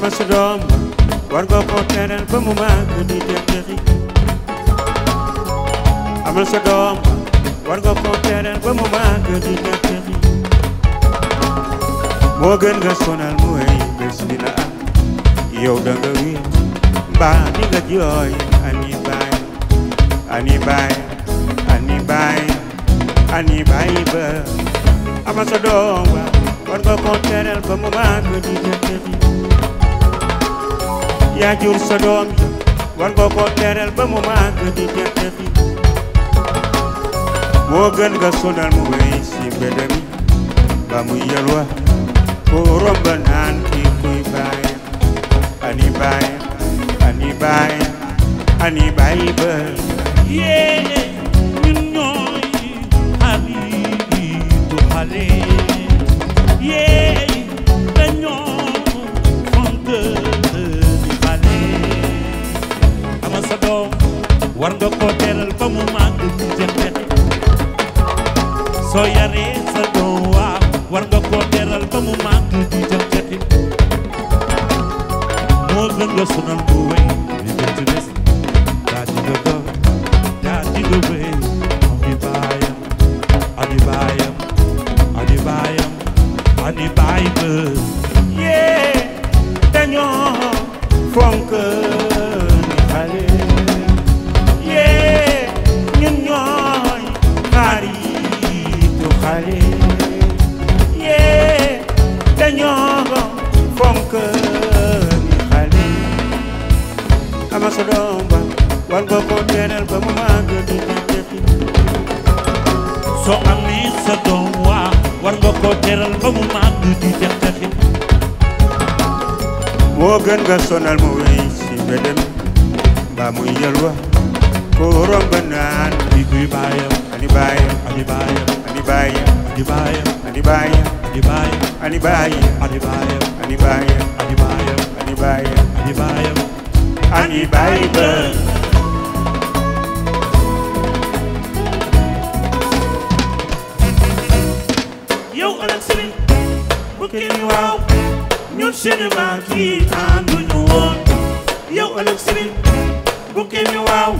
ama sa doom war nga ko teral ba mu màgg di jëkkëri ama sa doom war nga ko teral ba mu màgg di jëkkëri moo gën nga sonal mu wéy bés dina am yow da nga wéy mbaa di nga jooy ani baay ani baay ani baay ani baay ba ama sa doom war nga ko teral ba mu màgg di jëkkëri yaa jur sa doom war nga ko teral ba mu màgg di jëkkëri moo gën nga sonal mu wéy si mbedd mi ba muy yalwa ko romb naan kii kuy baay ani baay ani baay ani baay ba yee ñun ñooy xaritu xale yee dañoo fonk di xale ama sa doom war nga ko teral ba mu màgg di jëkkëri soo yaree sa doom waaw war nga ko teral ba mu màgg di jëkkëri moo gën nga sonal bu wéy di jënd des daa di nga go daa di nga wéy ani baayam ani baayam ani baayam ani baay ba yee dañoo fonk ni xale yee ñun ñooy xaritu xale yee dañoo fonk ni xale ama sa doom ba war nga ko teral ba mu màgg di jëkkëri soo amee sa doom waa war nga ko teral ba mu màgg di jëkkëri moo gën nga sonal mu wéy si mbedd mi mbaa muy yalwa ko romb naan di kuy baayam ani baayam ani baayam ani baayam ani baayam ani baayam ani baayam ani baayam ani baayam ani baayam ani baayam ani baayam ani baayam ani baayam yow ëllëg si bi bu kenn waaw ñun seeni maam kii ànduñu woon yow ëllëg si bi bu kenn waaw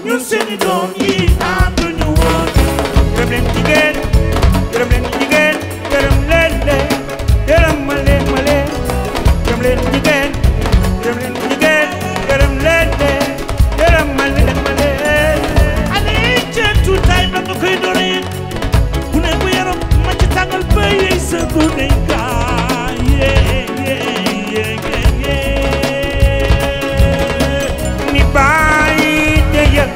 ñun seeni doom yi ànduñu woon gërëm leen jigéen gërëm leen jigéen gërëm leen de gërëm ma leen gërëm leen jigéen gërëm leen jigéen gërëm leen de gërëm ma leen ale ceetu tay ba nga koy doree bu ne bu yaram ma ci tàngal ba yey sa gune gaa yee ni bàyyi de yëg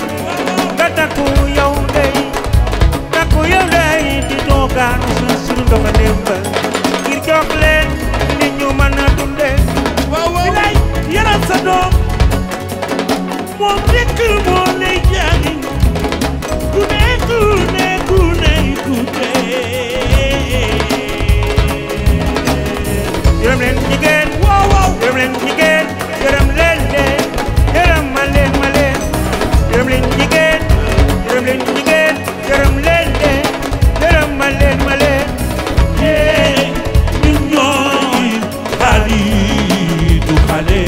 nga takku yow dey di doogaanu sa sunu ndoxa démb ngir jox leen nit ñu mën a dunde bilay yaral sa doom moom rekk moo lay jàngi gune gërëm leen jigéen waaw waaw gërëm leen jigéen gërëm leen de gërëm ma leen gërëm leen jigéen gërëm leen jigéen gërëm leen de gërëm ma leen yee ñun ñooy xaritu xale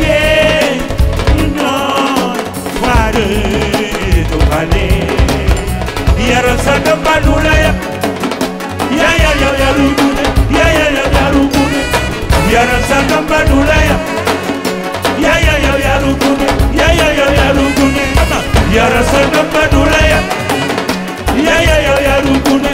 yee ñun ñooy xaritu xale yaral sa doom ba du la yab yaa yaru gune yaru gune yaral sa doom ba du la yab yaru gune yaru gune yaral sa doom ba du la yab yaru gune